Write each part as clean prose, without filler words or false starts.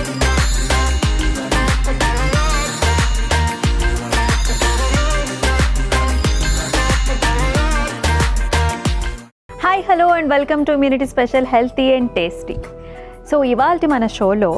Hi hello and welcome to immunity special healthy and tasty. So ఇవాళ మన షోలో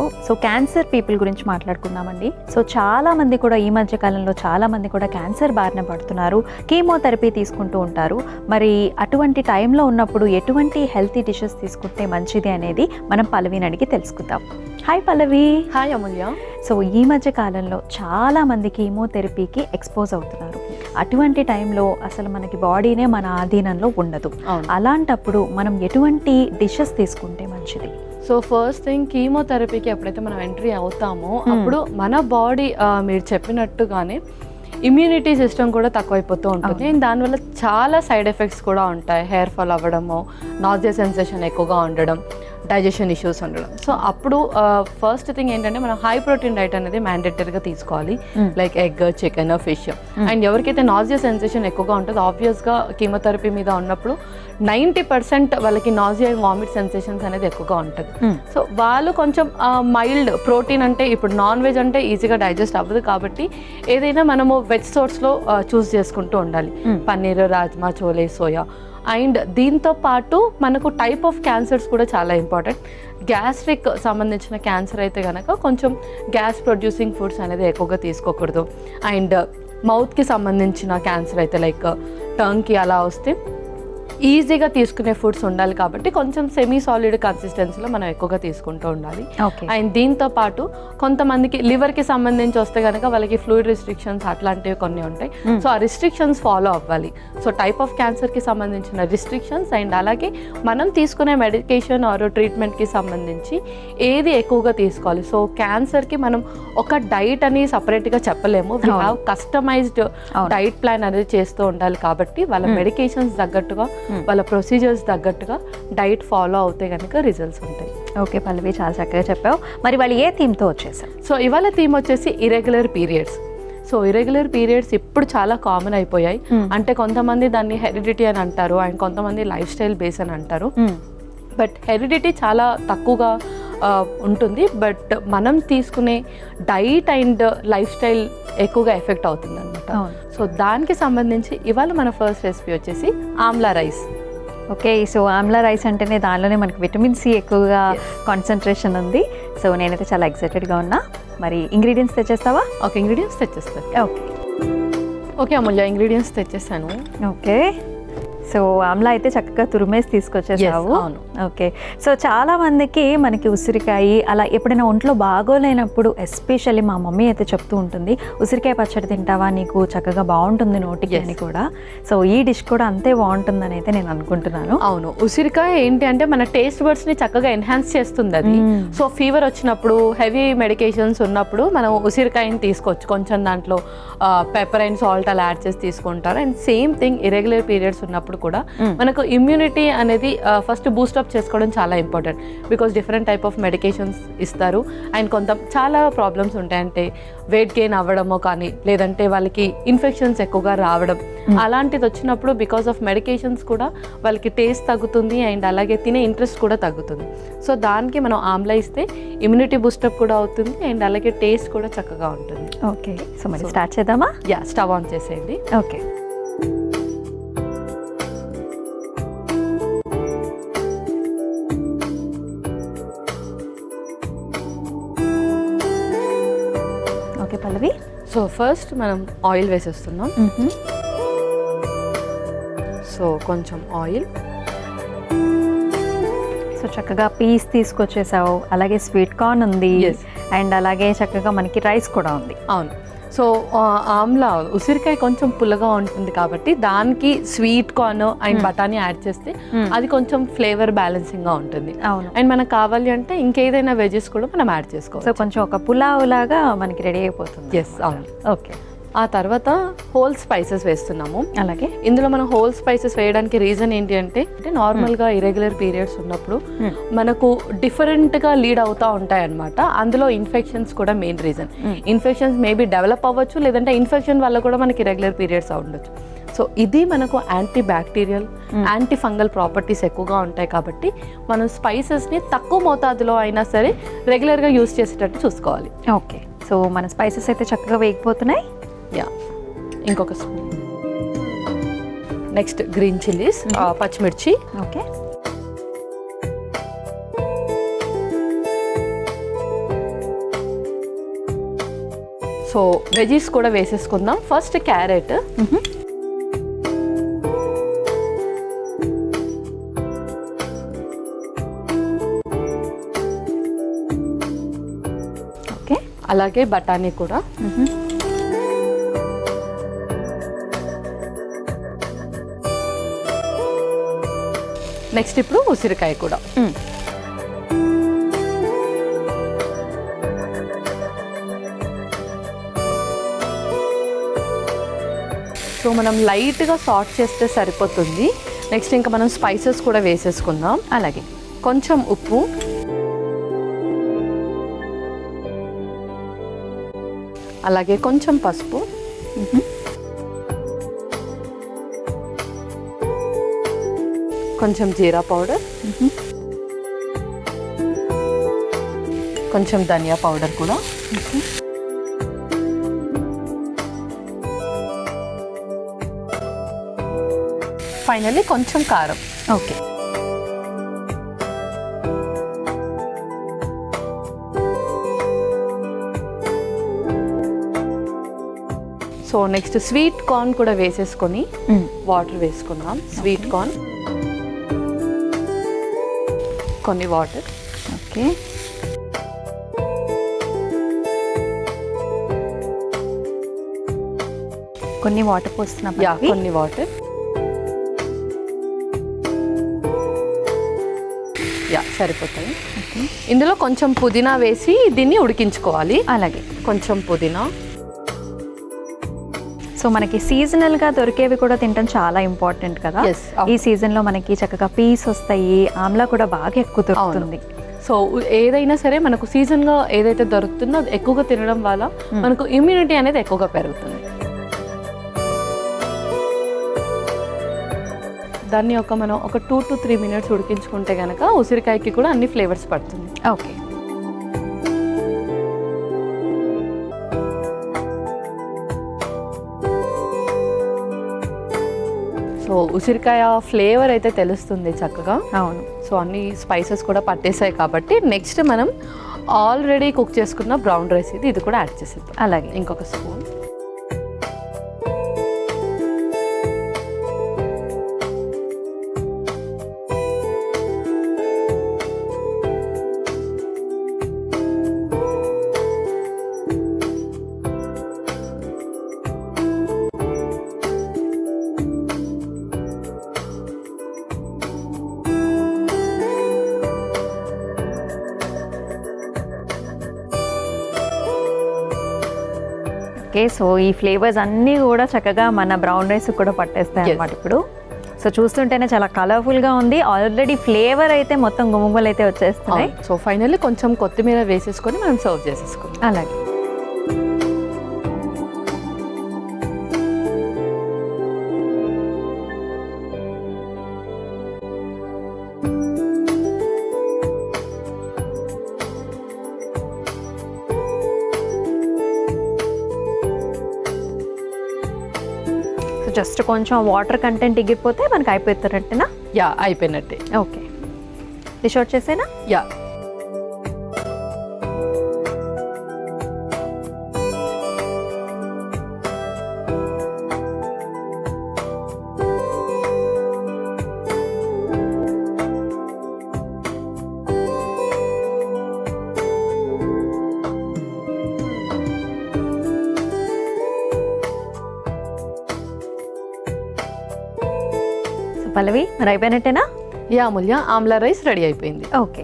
cancer people గురించి మాట్లాడుకుందామండి. సో చాలామంది కూడా ఈ మధ్య కాలంలో చాలామంది కూడా క్యాన్సర్ బారిన పడుతున్నారు, కీమోథెరపీ తీసుకుంటూ ఉంటారు. మరి అటువంటి టైంలో ఉన్నప్పుడు ఎటువంటి హెల్తీ డిషెస్ తీసుకుంటే మంచిది అనేది మనం పల్లవిని అడిగి తెలుసుకుందాం. హాయ్ పల్లవి. హాయ్ అమూల్య. సో ఈ మధ్య కాలంలో చాలామంది కీమోథెరపీకి ఎక్స్పోజ్ అవుతున్నారు. అటువంటి టైంలో అసలు మనకి బాడీనే మన ఆధీనంలో ఉండదు. అలాంటప్పుడు మనం ఎటువంటి డిషెస్ తీసుకుంటే మంచిది? సో ఫస్ట్ థింగ్, కీమోథెరపీకి ఎప్పుడైతే మనం ఎంట్రీ అవుతామో అప్పుడు మన బాడీ మీరు చెప్పినట్టుగానే ఇమ్యూనిటీ సిస్టమ్ కూడా తక్కువైపోతూ ఉంటుంది. అండ్ దానివల్ల చాలా సైడ్ ఎఫెక్ట్స్ కూడా ఉంటాయి. హెయిర్ ఫాల్ అవ్వడము, నాజియా సెన్సేషన్ ఎక్కువగా ఉండడం, డైజెషన్ ఇష్యూస్ ఉండడం. సో అప్పుడు ఫస్ట్ థింగ్ ఏంటంటే మనం హై ప్రోటీన్ డైట్ అనేది మ్యాండేటరీగా తీసుకోవాలి, like egg, chicken, fish. And ఎవరికైతే నాజియా సెన్సేషన్ ఎక్కువగా ఉంటుందో ఆబ్వియస్గా కీమోథెరపీ మీద ఉన్నప్పుడు 90% వాళ్ళకి నాజియా అండ్ వామిట్ సెన్సేషన్స్ అనేది ఎక్కువగా ఉంటుంది. సో వాళ్ళు కొంచెం మైల్డ్ ప్రోటీన్, అంటే ఇప్పుడు నాన్ వెజ్ అంటే ఈజీగా డైజెస్ట్ అవ్వదు కాబట్టి ఏదైనా మనము వెజ్ సోర్స్లో చూస్ చేసుకుంటూ ఉండాలి. పన్నీర్, రాజ్మా, చోలే, సోయా. అండ్ దీంతో పాటు మనకు టైప్ ఆఫ్ క్యాన్సర్స్ కూడా చాలా ఇంపార్టెంట్. గ్యాస్ట్రిక్ సంబంధించిన క్యాన్సర్ అయితే కనుక కొంచెం గ్యాస్ ప్రొడ్యూసింగ్ ఫుడ్స్ అనేది ఎక్కువగా తీసుకోకూడదు. అండ్ మౌత్కి సంబంధించిన క్యాన్సర్ అయితే లైక్ టంగ్కి అలా వస్తే ఈజీగా తీసుకునే ఫుడ్స్ ఉండాలి కాబట్టి కొంచెం సెమీ సాలిడ్ కన్సిస్టెన్సీలో మనం ఎక్కువగా తీసుకుంటూ ఉండాలి. అండ్ దీంతో పాటు కొంతమందికి లివర్కి సంబంధించి వస్తే కనుక వాళ్ళకి ఫ్లూయిడ్ రిస్ట్రిక్షన్స్ అట్లాంటివి కొన్ని ఉంటాయి. సో ఆ రిస్ట్రిక్షన్స్ ఫాలో అవ్వాలి. సో టైప్ ఆఫ్ క్యాన్సర్కి సంబంధించిన రిస్ట్రిక్షన్స్ అండ్ అలాగే మనం తీసుకునే మెడికేషన్ ఆర్ ట్రీట్మెంట్కి సంబంధించి ఏది ఎక్కువగా తీసుకోవాలి. సో క్యాన్సర్కి మనం ఒక డైట్ అని సపరేట్గా చెప్పలేము. We have customized diet plan అనేది చేస్తూ ఉండాలి కాబట్టి వాళ్ళ మెడికేషన్స్ తగ్గట్టుగా, వాళ్ళ ప్రొసీజర్స్ తగ్గట్టుగా డైట్ ఫాలో అవుతే కనుక రిజల్ట్స్ ఉంటాయి. ఓకే పల్లవి, చాలా చక్కగా చెప్పావు. మరి వాళ్ళు ఏ థీమ్తో వచ్చేసారు? సో ఇవాళ థీమ్ వచ్చేసి irregular periods. So irregular periods ఇప్పుడు చాలా కామన్ అయిపోయాయి. అంటే కొంతమంది దాన్ని హెరిడిటీ అని అంటారు అండ్ కొంతమంది లైఫ్ స్టైల్ బేస్ అని అంటారు. బట్ హెరిడిటీ చాలా తక్కువగా ఉంటుంది. బట్ మనం తీసుకునే డైట్ అండ్ లైఫ్ స్టైల్ ఎక్కువగా ఎఫెక్ట్ అవుతుంది అనమాట. సో దానికి సంబంధించి ఇవాళ మన ఫస్ట్ రెసిపీ వచ్చేసి amla rice. Okay, so amla rice అంటేనే దానిలోనే మనకి విటమిన్ సి ఎక్కువగా కాన్సన్ట్రేషన్ ఉంది. సో నేనైతే చాలా ఎక్సైటెడ్గా ఉన్నా. మరి ఇంగ్రీడియంట్స్ తెచ్చేస్తావా? ఓకే, ఇంగ్రీడియంట్స్ తెచ్చేస్తాను. ఓకే ఓకే అమూల్య, ఇంగ్రీడియంట్స్ తెచ్చేస్తాను. ఓకే, సో ఆమ్లా అయితే చక్కగా తురిమేసి తీసుకొచ్చేసావు. ఓకే, సో చాలా మందికి మనకి ఉసిరికాయ అలా ఎప్పుడైనా ఒంట్లో బాగోలేనప్పుడు ఎస్పెషల్లీ మా మమ్మీ అయితే చెప్తూ ఉంటుంది, ఉసిరికాయ పచ్చడి తింటావా, నీకు చక్కగా బాగుంటుంది నోటికి అని కూడా. సో ఈ డిష్ కూడా అంతే బాగుంటుందని అయితే నేను అనుకుంటున్నాను. అవును, ఉసిరికాయ ఏంటి అంటే మన టేస్ట్ బర్డ్స్ని చక్కగా ఎన్హాన్స్ చేస్తుంది అది. సో ఫీవర్ వచ్చినప్పుడు, హెవీ మెడికేషన్స్ ఉన్నప్పుడు మనం ఉసిరికాయని తీసుకోవచ్చు. కొంచెం దాంట్లో పెప్పర్ అండ్ సాల్ట్ అలా యాడ్ చేసి తీసుకుంటారు. And same thing irregular periods ఉన్నప్పుడు కూడా మనకు ఇమ్యూనిటీ అనేది ఫస్ట్ బూస్టప్ చేసుకోవడం చాలా important. Because different type of medications ఇస్తారు అండ్ చాలా ప్రాబ్లమ్స్ ఉంటాయి. అంటే వెయిట్ గెయిన్ అవ్వడమో కానీ, లేదంటే వాళ్ళకి ఇన్ఫెక్షన్స్ ఎక్కువగా రావడం, అలాంటిది వచ్చినప్పుడు బికాస్ ఆఫ్ మెడికేషన్స్ కూడా వాళ్ళకి టేస్ట్ తగ్గుతుంది అండ్ అలాగే తినే ఇంట్రెస్ట్ కూడా తగ్గుతుంది. సో దానికి మనం ఆమ్లా ఇస్తే ఇమ్యూనిటీ బూస్టప్ కూడా అవుతుంది అండ్ అలాగే టేస్ట్ కూడా చక్కగా ఉంటుంది. ఓకే, సో మరి స్టార్ట్ చేద్దామా? యా, స్టవ్ ఆన్ చేసేయండి. ఓకే, ఓకే పల్లవి. సో ఫస్ట్ మనం ఆయిల్ వేసేస్తున్నాం. సో కొంచెం ఆయిల్. సో చక్కగా పీస్ తీసుకొచ్చేసావు, అలాగే స్వీట్ కార్న్ ఉంది అండ్ అలాగే చక్కగా మనకి రైస్ కూడా ఉంది. అవును, సో ఆమ్లా ఉసిరికాయ కొంచెం పుల్లగా ఉంటుంది కాబట్టి దానికి స్వీట్ కార్న్ అండ్ బఠానీ యాడ్ చేస్తే అది కొంచెం ఫ్లేవర్ బ్యాలెన్సింగ్ గా ఉంటుంది. అవును, అండ్ మనకు కావాలి అంటే ఇంకేదైనా వెజెస్ కూడా మనం యాడ్ చేసుకోవచ్చు. సో కొంచెం ఒక పులావ్ లాగా మనకి రెడీ అయిపోతుంది. ఎస్, అవును. ఓకే, ఆ తర్వాత హోల్ స్పైసెస్ వేస్తున్నాము. అలాగే ఇందులో మనం హోల్ స్పైసెస్ వేయడానికి రీజన్ ఏంటి అంటే నార్మల్గా ఇరెగ్యులర్ పీరియడ్స్ ఉన్నప్పుడు మనకు డిఫరెంట్గా లీడ్ అవుతూ ఉంటాయి అన్నమాట. అందులో ఇన్ఫెక్షన్స్ కూడా main reason. Infections maybe develop అవ్వచ్చు, లేదంటే ఇన్ఫెక్షన్ వల్ల కూడా మనకి ఇరెగ్యులర్ పీరియడ్స్ ఉండొచ్చు. సో ఇది మనకు anti bacterial, anti fungal properties ఎక్కువగా ఉంటాయి కాబట్టి మనం స్పైసెస్ని తక్కువ మోతాదులో అయినా సరే రెగ్యులర్గా యూస్ చేసేటట్టు చూసుకోవాలి. ఓకే, సో మన స్పైసెస్ అయితే చక్కగా వేగిపోతున్నాయి. యా, ఇంకొక స్పూన్. నెక్స్ట్ గ్రీన్ చిల్లీస్, పచ్చిమిర్చి. ఓకే, సో వెజీస్ కూడా వేసేసుకుందాం. ఫస్ట్ క్యారెట్, ఓకే, అలాగే బఠానీ కూడా. నెక్స్ట్ ఇప్పుడు ఉసిరికాయ కూడా. సో మనం లైట్గా సాట్ చేస్తే సరిపోతుంది. నెక్స్ట్ ఇంకా మనం స్పైసెస్ కూడా వేసేసుకుందాం. అలాగే కొంచెం ఉప్పు, అలాగే కొంచెం పసుపు, కొంచెం జీరా పౌడర్, కొంచెం ధనియా పౌడర్ కూడా, ఫైనల్లీ కొంచెం కారం. Okay, so next sweet corn కూడా వేసేసుకొని వాటర్ వేసుకుందాం. స్వీట్ కార్న్, కొన్ని వాటర్. ఓకే, కొన్ని వాటర్ పోస్తున్నాం. యా, కొన్ని వాటర్. యా, సరిపోతాయి. ఇందులో కొంచెం పుదీనా వేసి దీన్ని ఉడికించుకోవాలి. అలాగే కొంచెం పుదీనా. సో మనకి సీజనల్గా దొరికేవి కూడా తినడం చాలా ఇంపార్టెంట్ కదా. Yes, ఈ సీజన్లో మనకి చక్కగా పీస్ వస్తాయి, ఆమ్లా కూడా బాగా ఎక్కువ దొరుకుతుంది. సో ఏదైనా సరే మనకు సీజన్గా ఏదైతే దొరుకుతుందో అది ఎక్కువగా తినడం వల్ల మనకు ఇమ్యూనిటీ అనేది ఎక్కువగా పెరుగుతుంది. దాన్ని మనం ఒక 2 to 3 minutes ఉడికించుకుంటే కనుక ఉసిరికాయకి కూడా అన్ని ఫ్లేవర్స్ పడుతుంది. ఓకే, సో ఉసిరికాయ ఫ్లేవర్ అయితే తెలుస్తుంది చక్కగా. అవును. సో అన్ని స్పైసెస్ కూడా పట్టేసాయి కాబట్టి నెక్స్ట్ మనం ఆల్రెడీ కుక్ చేసుకున్న బ్రౌన్ రైస్ ఇది కూడా యాడ్ చేసేద్దాం. అలాగే ఇంకొక స్పూన్. ఓకే, సో ఈ ఫ్లేవర్స్ అన్నీ కూడా చక్కగా మన బ్రౌన్ రైస్ కూడా పట్టేస్తాయి అన్నమాట ఇప్పుడు. సో చూస్తుంటేనే చాలా కలర్ఫుల్గా ఉంది. ఆల్రెడీ ఫ్లేవర్ అయితే మొత్తం గుమ్మగుమ్మలు అయితే వచ్చేస్తున్నాయి. సో ఫైనల్లీ కొంచెం కొత్తిమీర వేసేసుకొని మనం సర్వ్ చేసేసుకుందాం. అలాగే జస్ట్ కొంచెం వాటర్ కంటెంట్ ఎగిరిపోతే మనకి అయిపోతున్నట్టేనా? యా, అయిపోయినట్టే. ఓకే, డిష్ అవుట్ చేసేనా? యా. పల్లవి మరి అయిపోయినట్టేనా? Yeah Amulya, amla rice ready అయిపోయింది. Okay,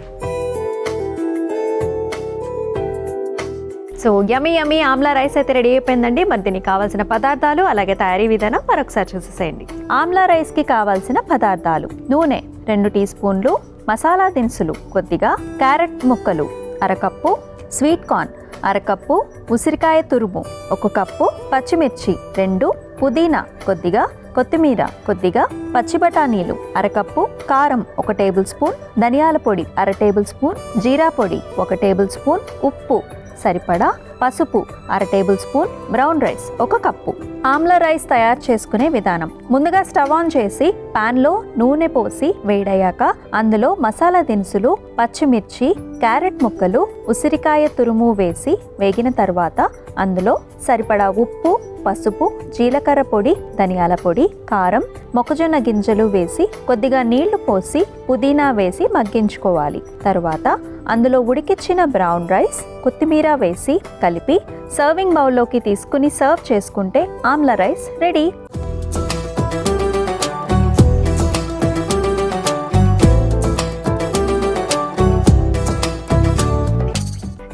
so yummy yummy amla rice అయితే రెడీ అయిపోయిందండి. మరి దీనికి కావాల్సిన పదార్థాలు అలాగే తయారీ విధానం మరొకసారి చూసేసేయండి. ఆమ్లా రైస్కి కావాల్సిన పదార్థాలు: నూనె 2 టీ స్పూన్లు, మసాలా దినుసులు కొద్దిగా, క్యారెట్ ముక్కలు 1/2 కప్పు, స్వీట్ కార్న్ 1/2 కప్పు, ఉసిరికాయ తురుము 1 కప్పు, పచ్చిమిర్చి 2, పుదీనా కొద్దిగా, కొత్తిమీర కొద్దిగా, పచ్చి బఠానీలు అరకప్పు, కారం 1 టేబుల్ స్పూన్, ధనియాల పొడి 1/2 టేబుల్ స్పూన్, జీరా పొడి 1 టేబుల్ స్పూన్, ఉప్పు సరిపడా, పసుపు 1/2 table spoon, brown rice 1 cup. Amla rice తయారు చేసుకునే విధానం. ముందుగా స్టవ్ ఆన్ చేసి పాన్లో నూనె పోసి వేడయ్యాక అందులో మసాలా దినుసులు, పచ్చిమిర్చి, క్యారెట్ ముక్కలు, ఉసిరికాయ తురుము వేసి వేగిన తర్వాత అందులో సరిపడా ఉప్పు, పసుపు, జీలకర్ర పొడి, ధనియాల పొడి, కారం, మొక్కజొన్న గింజలు వేసి కొద్దిగా నీళ్లు పోసి పుదీనా వేసి మగ్గించుకోవాలి. తరువాత అందులో ఉడికించిన బ్రౌన్ రైస్, కొత్తిమీర వేసి కలిపి సర్వింగ్ బౌల్లోకి తీసుకుని సర్వ్ చేసుకుంటే ఆమ్లా రైస్ రెడీ.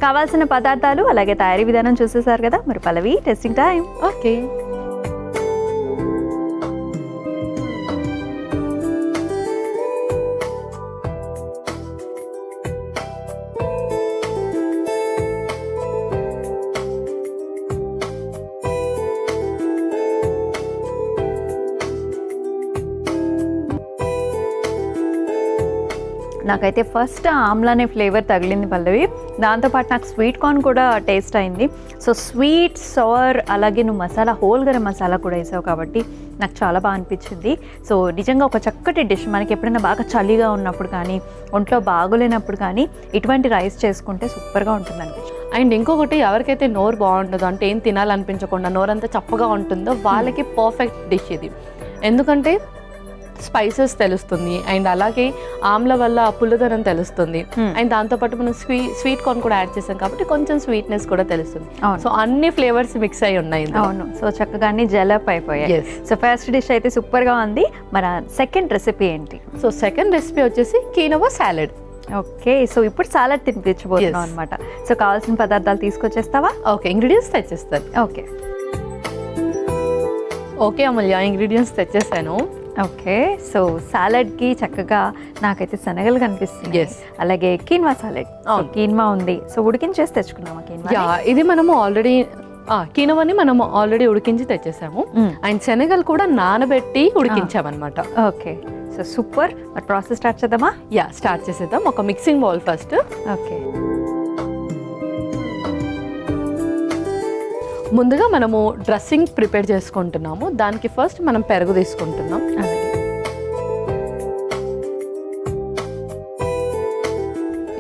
కావాల్సిన పదార్థాలు అలాగే తయారీ విధానం చూసేసారు కదా. మరి పల్లవి, టెస్టింగ్ టైం. ఓకే, నాకైతే ఫస్ట్ ఆమ్లానే ఫ్లేవర్ తగిలింది పల్లవి. దాంతోపాటు నాకు స్వీట్ కార్న్ కూడా టేస్ట్ అయింది. సో స్వీట్, సవర్, అలాగే నువ్వు మసాలా, హోల్ గరం మసాలా కూడా వేసావు కాబట్టి నాకు చాలా బాగా అనిపించింది. సో నిజంగా ఒక చక్కటి డిష్. మనకి ఎప్పుడైనా బాగా చలిగా ఉన్నప్పుడు కానీ, ఒంట్లో బాగోలేనప్పుడు కానీ ఇటువంటి రైస్ చేసుకుంటే సూపర్గా ఉంటుంది అనిపించింది. అండ్ ఇంకొకటి, ఎవరికైతే నోరు బాగుంటుందో, అంటే ఏం తినాలనిపించకుండా నోరంతా చప్పగా ఉంటుందో వాళ్ళకి పర్ఫెక్ట్ డిష్ ఇది. ఎందుకంటే స్పైసెస్ తెలుస్తుంది, అండ్ అలాగే ఆమ్ల వల్ల పుల్లదనం తెలుస్తుంది, అండ్ దాంతోపాటు మనం స్వీట్ కార్న్ కూడా యాడ్ చేసాం కాబట్టి కొంచెం స్వీట్నెస్ కూడా తెలుస్తుంది. సో అన్ని ఫ్లేవర్స్ మిక్స్ అయి ఉన్నాయి. అవును, సో చక్కగా అన్ని జలప్ అయిపోయాయి. సో ఫస్ట్ డిష్ అయితే సూపర్గా ఉంది. మన సెకండ్ రెసిపీ ఏంటి? సో సెకండ్ రెసిపీ వచ్చేసి కీనోవా సాలడ్. ఓకే, సో ఇప్పుడు సాలడ్ తినిపించబోతున్నాం అనమాట. సో కావాల్సిన పదార్థాలు తీసుకొచ్చేస్తావా? ఓకే, ఇంగ్రీడియంట్స్ తెచ్చేస్తాను. ఓకే ఓకే అమూల్య, ఇంగ్రీడియంట్స్ తెచ్చేసాను. ఓకే, సో సాలడ్కి చక్కగా నాకైతే శనగలు కనిపిస్తుంది. Yes. అలాగే కీన్వా సాలడ్, కీన్వా ఉంది. సో ఉడికించేసి తెచ్చుకున్నామా కీన్వా? ఇది మనము ఆల్రెడీ కీనోవాని మనము ఆల్రెడీ ఉడికించి తెచ్చేసాము, అండ్ శనగలు కూడా నానబెట్టి ఉడికించామన్నమాట. Okay, so super. మరి ప్రాసెస్ స్టార్ట్ చేద్దామా? స్టార్ట్ చేసేద్దాం. ఒక మిక్సింగ్ బౌల్ ఫస్ట్. ఓకే, ముందుగా మనము డ్రెస్సింగ్ ప్రిపేర్ చేసుకుంటున్నాము. దానికి ఫస్ట్ మనం పెరుగు తీసుకుంటున్నాం.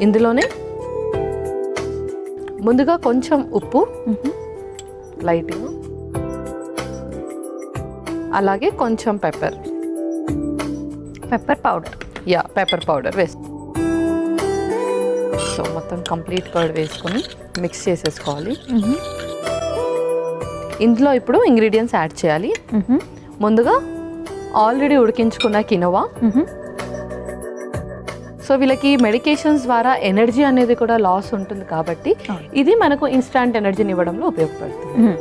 ఇందులోనే ముందుగా కొంచెం ఉప్పు, లైట్గా, అలాగే కొంచెం పెప్పర్ పౌడర్. పెప్పర్ పౌడర్ వేసుకో. సో మొత్తం కంప్లీట్ కర్డ్ వేసుకొని మిక్స్ చేసేసుకోవాలి. ఇందులో ఇప్పుడు ఇంగ్రీడియంట్స్ యాడ్ చేయాలి. ముందుగా ఆల్రెడీ ఉడికించుకున్న కినోవా. సో వీళ్ళకి మెడికేషన్స్ ద్వారా ఎనర్జీ అనేది కూడా లాస్ ఉంటుంది కాబట్టి ఇది మనకు ఇన్స్టాంట్ ఎనర్జీని ఇవ్వడంలో ఉపయోగపడుతుంది.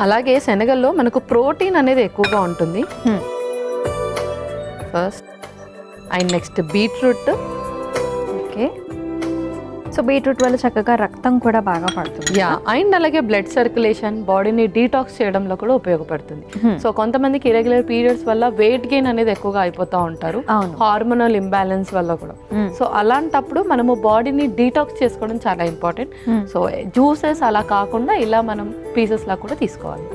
అలాగే శనగల్లో మనకు ప్రోటీన్ అనేది ఎక్కువగా ఉంటుంది. First and next beetroot. Okay, so beetroot వల్ల చక్కగా రక్తం కూడా బాగా పడుతుంది. అండ్ అలాగే బ్లడ్ సర్క్యులేషన్, బాడీని డీటాక్స్ చేయడంలో కూడా ఉపయోగపడుతుంది. సో కొంతమందికి ఇరెగ్యులర్ పీరియడ్స్ వల్ల వెయిట్ గెయిన్ అనేది ఎక్కువగా అయిపోతూ ఉంటారు, హార్మోనల్ ఇంబ్యాలెన్స్ వల్ల కూడా. సో అలాంటప్పుడు మనము బాడీని డీటాక్స్ చేసుకోవడం చాలా ఇంపార్టెంట్. సో జ్యూసెస్ అలా కాకుండా ఇలా మనం పీసెస్ లా కూడా తీసుకోవాలి.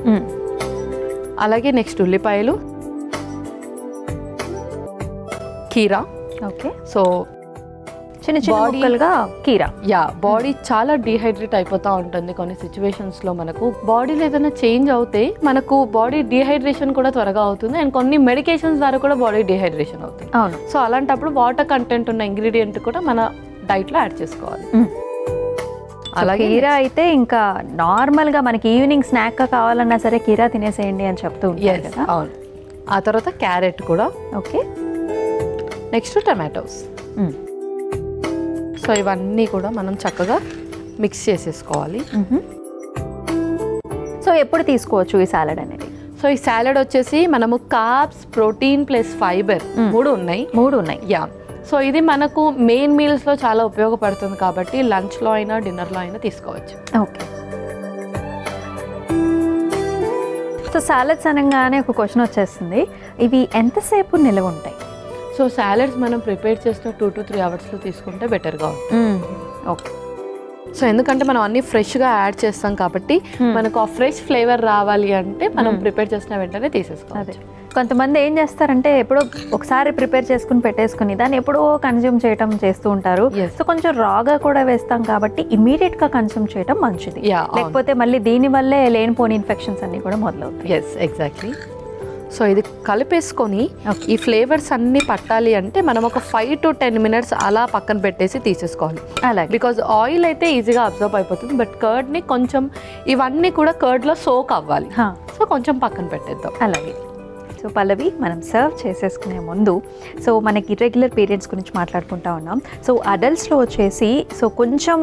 అలాగే నెక్స్ట్ ఉల్లిపాయలు, కీరా. ఓకే, సో చిన్న చిన్న ముక్కలుగా కీరా. బాడీ చాలా డీహైడ్రేట్ అయిపోతూ ఉంటుంది కొన్ని సిచ్యువేషన్స్లో. మనకు బాడీలో ఏదైనా చేంజ్ అవుతే మనకు బాడీ డీహైడ్రేషన్ కూడా త్వరగా అవుతుంది, అండ్ కొన్ని మెడికేషన్స్ ద్వారా కూడా బాడీ డీహైడ్రేషన్ అవుతుంది. సో అలాంటప్పుడు వాటర్ కంటెంట్ ఉన్న ఇంగ్రీడియంట్ కూడా మన డైట్లో యాడ్ చేసుకోవాలి. అలాగే కీరా అయితే ఇంకా నార్మల్గా మనకి ఈవినింగ్ స్నాక్గా కావాలన్నా సరే కీరా తినేసేయండి అని చెప్తూ ఉంటారు కదా. అవును. ఆ తర్వాత క్యారెట్ కూడా. Okay, next tomatoes. సో ఇవన్నీ కూడా మనం చక్కగా మిక్స్ చేసేసుకోవాలి. సో ఎప్పుడు తీసుకోవచ్చు ఈ సాలడ్ అనేది? సో ఈ సాలడ్ వచ్చేసి మనము కార్బ్స్, ప్రోటీన్ ప్లస్ ఫైబర్ మూడు ఉన్నాయి. సో ఇది మనకు మెయిన్ మీల్స్లో చాలా ఉపయోగపడుతుంది కాబట్టి లంచ్లో అయినా డిన్నర్లో అయినా తీసుకోవచ్చు. ఓకే, సో సాలడ్స్ అనగానే ఒక క్వశ్చన్ వచ్చేస్తుంది, ఇవి ఎంతసేపు నిలవ ఉంటాయి? సో సాలడ్స్ మనం ప్రిపేర్ చేసిన 2 to 3 అవర్స్లో తీసుకుంటే బెటర్గా ఉంటుంది. ఓకే. సో ఎందుకంటే మనం అన్ని ఫ్రెష్గా యాడ్ చేస్తాం కాబట్టి మనకు ఆ ఫ్రెష్ ఫ్లేవర్ రావాలి అంటే మనం ప్రిపేర్ చేసిన వెంటనే తీసేసుకోవాలి. కొంతమంది ఏం చేస్తారంటే ఎప్పుడో ఒకసారి ప్రిపేర్ చేసుకుని పెట్టేసుకుని దాన్ని ఎప్పుడో కన్జ్యూమ్ చేయటం చేస్తూ ఉంటారు. సో కొంచెం రాగా కూడా వేస్తాం కాబట్టి ఇమీడియట్ గా కన్జ్యూమ్ చేయడం మంచిది, లేకపోతే మళ్ళీ దీని వల్లే లేనిపోని ఇన్ఫెక్షన్స్ అన్ని కూడా మొదలవుతాయి. Yes, exactly. సో ఇది కలిపేసుకొని ఈ ఫ్లేవర్స్ అన్నీ పట్టాలి అంటే మనం ఒక 5 to 10 minutes అలా పక్కన పెట్టేసి తీసేసుకోవాలి. అలాగే, బికాజ్ ఆయిల్ అయితే ఈజీగా అబ్జర్వ్ అయిపోతుంది, బట్ కర్డ్ని కొంచెం ఇవన్నీ కూడా కర్డ్లో సోక్ అవ్వాలి. సో కొంచెం పక్కన పెట్టేద్దాం. అలాగే. సో పల్లవి, మనం సర్వ్ చేసేసుకునే ముందు సో మనకి ఇర్రెగ్యులర్ పీరియడ్స్ గురించి మాట్లాడుకుంటా ఉన్నాం. సో అడల్ట్స్లో వచ్చేసి సో కొంచెం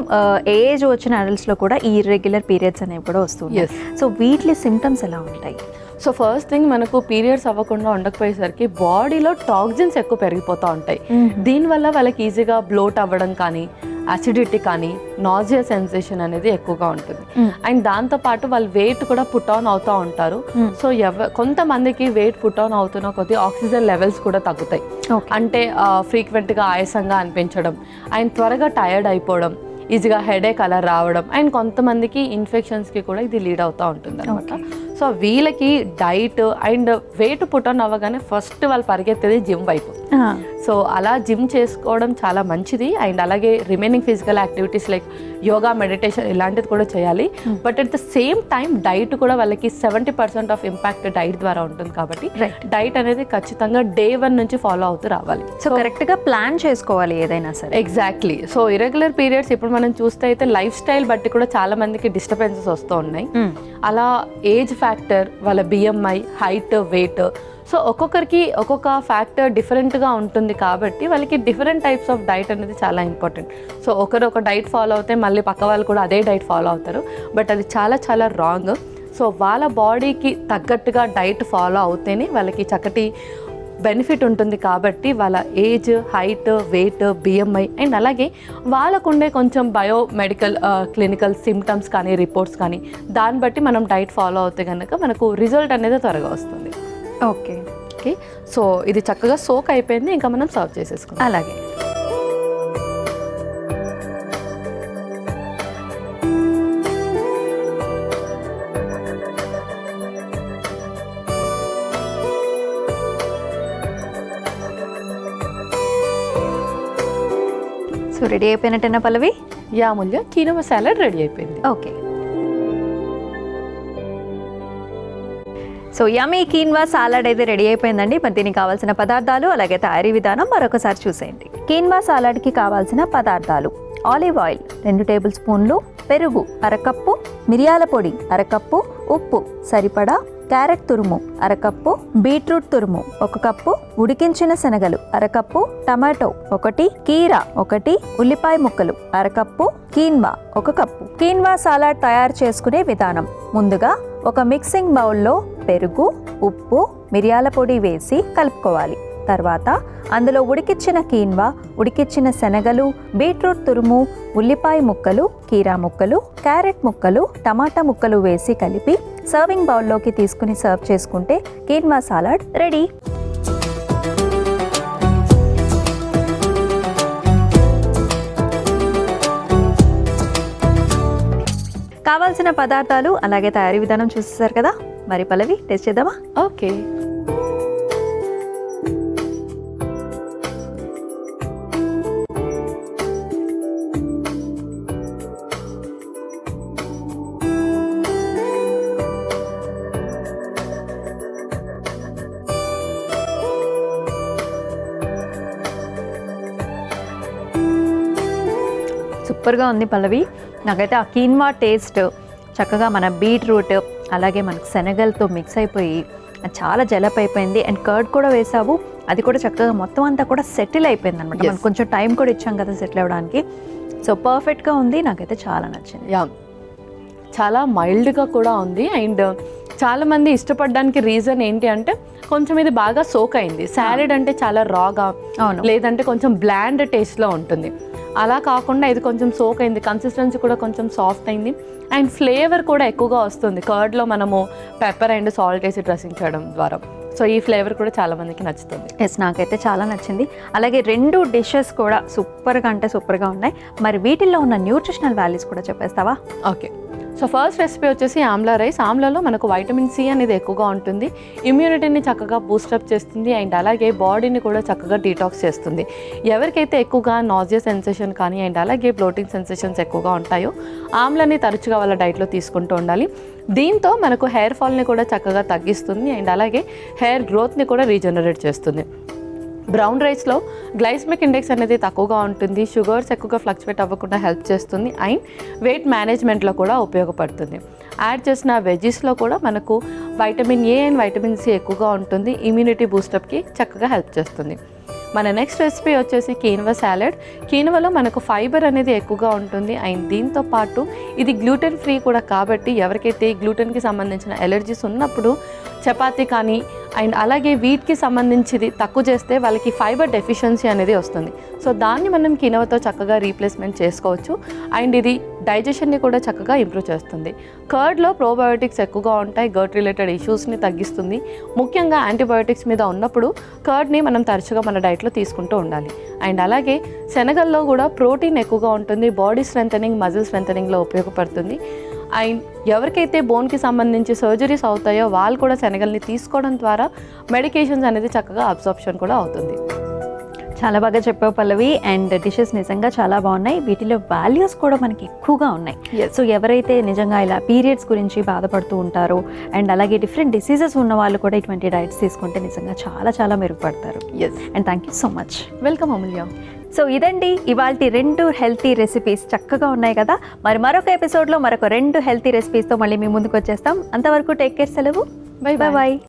ఏజ్ వచ్చిన అడల్ట్స్లో కూడా ఈ ఇర్రెగ్యులర్ పీరియడ్స్ అనేవి కూడా వస్తుంది. సో వీటి సిమ్టమ్స్ ఎలా ఉంటాయి? సో ఫస్ట్ థింగ్, మనకు పీరియడ్స్ అవ్వకుండా ఉండకపోయేసరికి బాడీలో టాక్సిన్స్ ఎక్కువ పెరిగిపోతూ ఉంటాయి. దీనివల్ల వాళ్ళకి ఈజీగా బ్లోట్ అవ్వడం కానీ, అసిడిటీ కానీ, నాజియా సెన్సేషన్ అనేది ఎక్కువగా ఉంటుంది. అండ్ దాంతోపాటు వాళ్ళు వెయిట్ కూడా పుట్ ఆన్ అవుతూ ఉంటారు. సో కొంతమందికి వెయిట్ పుట్ ఆన్ అవుతున్న కొద్దీ ఆక్సిజన్ లెవెల్స్ కూడా తగ్గుతాయి. అంటే ఫ్రీక్వెంట్గా ఆయాసంగా అనిపించడం, అండ్ త్వరగా టయర్డ్ అయిపోవడం, ఈజీగా హెడేక్ అలా రావడం, అండ్ కొంతమందికి ఇన్ఫెక్షన్స్కి కూడా ఇది లీడ్ అవుతూ ఉంటుంది అనమాట. సో వీళ్ళకి diet and weight put on అవ్వగానే ఫస్ట్ వాళ్ళు పరిగెత్తేది జిమ్ వైపు. సో అలా జిమ్ చేసుకోవడం చాలా మంచిది. అండ్ అలాగే remaining physical activities like yoga, meditation ఇలాంటిది కూడా చేయాలి. But at the same time diet కూడా వాళ్ళకి 70% ఆఫ్ ఇంపాక్ట్ డైట్ ద్వారా ఉంటుంది కాబట్టి డైట్ అనేది ఖచ్చితంగా day 1 నుంచి ఫాలో అవుతూ రావాలి. సో కరెక్ట్గా ప్లాన్ చేసుకోవాలి ఏదైనా సరే. ఎగ్జాక్ట్లీ. సో ఇరెగ్యులర్ పీరియడ్స్ ఇప్పుడు మనం చూస్తే అయితే లైఫ్ స్టైల్ బట్టి కూడా చాలా మందికి డిస్టర్బెన్సెస్ వస్తూ ఉన్నాయి. అలా ఏజ్ ఫ్యాక్టర్, వాళ్ళ BMI, హైట్, వెయిట్, సో ఒక్కొక్కరికి ఒక్కొక్క ఫ్యాక్టర్ డిఫరెంట్గా ఉంటుంది కాబట్టి వాళ్ళకి డిఫరెంట్ టైప్స్ ఆఫ్ డైట్ అనేది చాలా ఇంపార్టెంట్. సో ఒకరు ఒక డైట్ ఫాలో అవుతే మళ్ళీ పక్క వాళ్ళు కూడా అదే డైట్ ఫాలో అవుతారు, బట్ అది చాలా చాలా రాంగ్. సో వాళ్ళ బాడీకి తగ్గట్టుగా డైట్ ఫాలో అవుతేనే వాళ్ళకి చక్కటి బెనిఫిట్ ఉంటుంది. కాబట్టి వాళ్ళ age, height, weight, BMI and అలాగే వాళ్ళకుండే కొంచెం బయోమెడికల్ క్లినికల్ సిమ్టమ్స్ కానీ, రిపోర్ట్స్ కానీ, దాన్ని బట్టి మనం డైట్ ఫాలో అవుతే కనుక మనకు రిజల్ట్ అనేది త్వరగా వస్తుంది. ఓకే. సో ఇది చక్కగా సోక్ అయిపోయింది, ఇంకా మనం సర్వ్ చేసేసుకుందాం. అలాగే. సో రెడీ అయిపోయినట్టేనా పల్లవి? యా మూల్య, కీనోవా సాలడ్ రెడీ అయిపోయింది. Okay. So yummy quinoa salad అయితే రెడీ అయిపోయిందండి. మరి దీనికి కావాల్సిన పదార్థాలు అలాగే తయారీ విధానం మరొకసారి చూసేయండి. కీన్వా సాలడ్కి కావాల్సిన పదార్థాలు: ఆలివ్ ఆయిల్ 2 టేబుల్ స్పూన్లు, పెరుగు 1 కప్పు, మిరియాల పొడి 1 కప్పు, ఉప్పు సరిపడా, క్యారెట్ తురుము 1 కప్పు, బీట్రూట్ తురుము 1 కప్పు, ఉడికించిన శనగలు 1 కప్పు, టమాటో 1, కీరా 1, ఉల్లిపాయ ముక్కలు 1 cup, quinoa 1 cup. Quinoa salad తయారు చేసుకునే విధానం: ముందుగా ఒక మిక్సింగ్ బౌల్లో పెరుగు, ఉప్పు, మిరియాల పొడి వేసి కలుపుకోవాలి. తర్వాత అందులో ఉడికించిన కీన్వా, ఉడికించిన శనగలు, బీట్రూట్ తురుము, ఉల్లిపాయ ముక్కలు, కీరా ముక్కలు, క్యారెట్ ముక్కలు, టమాటా ముక్కలు వేసి కలిపి సర్వింగ్ బౌల్లోకి తీసుకుని సర్వ్ చేసుకుంటే కీన్వా సాలడ్ రెడీ. కావాల్సిన పదార్థాలు అలాగే తయారీ విధానం చూసేసారు కదా. మరి పల్లవి, టేస్ట్ చేద్దామా? ఓకే. సూపర్గా ఉంది పల్లవి. నాకైతే ఆ కీన్వా టేస్ట్ చక్కగా మన బీట్రూట్ అలాగే మనకు శనగలతో మిక్స్ అయిపోయి చాలా జలప్ అయిపోయింది. అండ్ కర్డ్ కూడా వేసావు, అది కూడా చక్కగా మొత్తం అంతా కూడా సెటిల్ అయిపోయింది అనమాట. మనకు కొంచెం టైం కూడా ఇచ్చాం కదా సెటిల్ అవ్వడానికి. సో పర్ఫెక్ట్గా ఉంది, నాకైతే చాలా నచ్చింది. యా, చాలా మైల్డ్గా కూడా ఉంది. అండ్ చాలామంది ఇష్టపడడానికి రీజన్ ఏంటి అంటే కొంచెం ఇది బాగా సోక్ అయింది. సాలెడ్ అంటే చాలా రాగా, లేదంటే కొంచెం బ్లాండ్ టేస్ట్లో ఉంటుంది. అలా కాకుండా ఇది కొంచెం సోక్ అయింది, కన్సిస్టెన్సీ కూడా కొంచెం సాఫ్ట్ అయింది అండ్ ఫ్లేవర్ కూడా ఎక్కువగా వస్తుంది కర్డ్లో మనము పెప్పర్ అండ్ సాల్ట్ వేసి డ్రెస్సింగ్ చేయడం ద్వారా. సో ఈ ఫ్లేవర్ కూడా చాలా మందికి నచ్చుతుంది. ఎస్, నాకైతే చాలా నచ్చింది. అలాగే 2 డిషెస్ కూడా సూపర్గా అంటే సూపర్గా ఉన్నాయి. మరి వీటిల్లో ఉన్న న్యూట్రిషనల్ వాల్యూస్ కూడా చెప్పేస్తావా? ఓకే, సో ఫస్ట్ రెసిపీ వచ్చేసి ఆమ్లా రైస్. ఆమ్లాలో మనకు వైటమిన్ సి అనేది ఎక్కువగా ఉంటుంది, ఇమ్యూనిటీని చక్కగా బూస్టప్ చేస్తుంది అండ్ అలాగే బాడీని కూడా చక్కగా డీటాక్స్ చేస్తుంది. ఎవరికైతే ఎక్కువగా నాజియా సెన్సేషన్ కానీ అండ్ అలాగే బ్లోటింగ్ సెన్సేషన్స్ ఎక్కువగా ఉంటాయో ఆమ్లాని తరచుగా వాళ్ళ డైట్లో తీసుకుంటూ ఉండాలి. దీంతో మనకు హెయిర్ ఫాల్ని కూడా చక్కగా తగ్గిస్తుంది అండ్ అలాగే హెయిర్ గ్రోత్ని కూడా రీజనరేట్ చేస్తుంది. బ్రౌన్ రైస్లో గ్లైసమిక్ ఇండెక్స్ అనేది తక్కువగా ఉంటుంది, షుగర్స్ ఎక్కువగా ఫ్లక్చువేట్ అవ్వకుండా హెల్ప్ చేస్తుంది అండ్ వెయిట్ మేనేజ్మెంట్లో కూడా ఉపయోగపడుతుంది. యాడ్ చేసిన వెజ్జీస్లో కూడా మనకు vitamin A and vitamin C ఎక్కువగా ఉంటుంది, ఇమ్యూనిటీ బూస్టప్కి చక్కగా హెల్ప్ చేస్తుంది. మన నెక్స్ట్ రెసిపీ వచ్చేసి కీన్వా సాలెడ్. కీన్వాలో మనకు ఫైబర్ అనేది ఎక్కువగా ఉంటుంది అండ్ దీంతో పాటు ఇది గ్లూటెన్ ఫ్రీ కూడా కాబట్టి ఎవరికైతే గ్లూటెన్కి సంబంధించిన ఎలర్జీస్ ఉన్నప్పుడు చపాతీ కానీ అండ్ అలాగే వీట్కి సంబంధించింది తక్కువ చేస్తే వాళ్ళకి ఫైబర్ డెఫిషియన్సీ అనేది వస్తుంది. సో దాన్ని మనం కీన్వాతో చక్కగా రీప్లేస్మెంట్ చేసుకోవచ్చు అండ్ ఇది డైజెషన్ని కూడా చక్కగా ఇంప్రూవ్ చేస్తుంది. కర్డ్లో ప్రోబయోటిక్స్ ఎక్కువగా ఉంటాయి, గట్ రిలేటెడ్ ఇష్యూస్ని తగ్గిస్తుంది. ముఖ్యంగా యాంటీబయోటిక్స్ మీద ఉన్నప్పుడు కర్డ్ని మనం తరచుగా మన డైట్లో తీసుకుంటూ ఉండాలి. అండ్ అలాగే శనగల్లో కూడా ప్రోటీన్ ఎక్కువగా ఉంటుంది, బాడీ స్ట్రెంథనింగ్ మజిల్ స్ట్రెంథనింగ్లో ఉపయోగపడుతుంది. అండ్ ఎవరికైతే బోన్కి సంబంధించి సర్జరీస్ అవుతాయో వాళ్ళు కూడా శనగల్ని తీసుకోవడం ద్వారా మెడికేషన్స్ అనేది చక్కగా అబ్సార్ప్షన్ కూడా అవుతుంది. చాలా బాగా చెప్పావు పల్లవి. అండ్ డిషెస్ నిజంగా చాలా బాగున్నాయి, వీటిలో వాల్యూస్ కూడా మనకి ఎక్కువగా ఉన్నాయి. సో ఎవరైతే నిజంగా ఇలా పీరియడ్స్ గురించి బాధపడుతూ ఉంటారో అండ్ అలాగే డిఫరెంట్ డిసీజెస్ ఉన్న వాళ్ళు కూడా ఇటువంటి డైట్స్ తీసుకుంటే నిజంగా చాలా చాలా మెరుగుపడతారు. And thank you so much. Welcome Amulya. So ఇదండి ఇవాల్టి 2 హెల్తీ రెసిపీస్, చక్కగా ఉన్నాయి కదా. మరి మరొక ఎపిసోడ్లో మరొక 2 హెల్తీ రెసిపీస్తో మళ్ళీ మీ ముందుకు వచ్చేస్తాం. అంతవరకు టేక్ కేర్, సెలవు, బై బాయ్.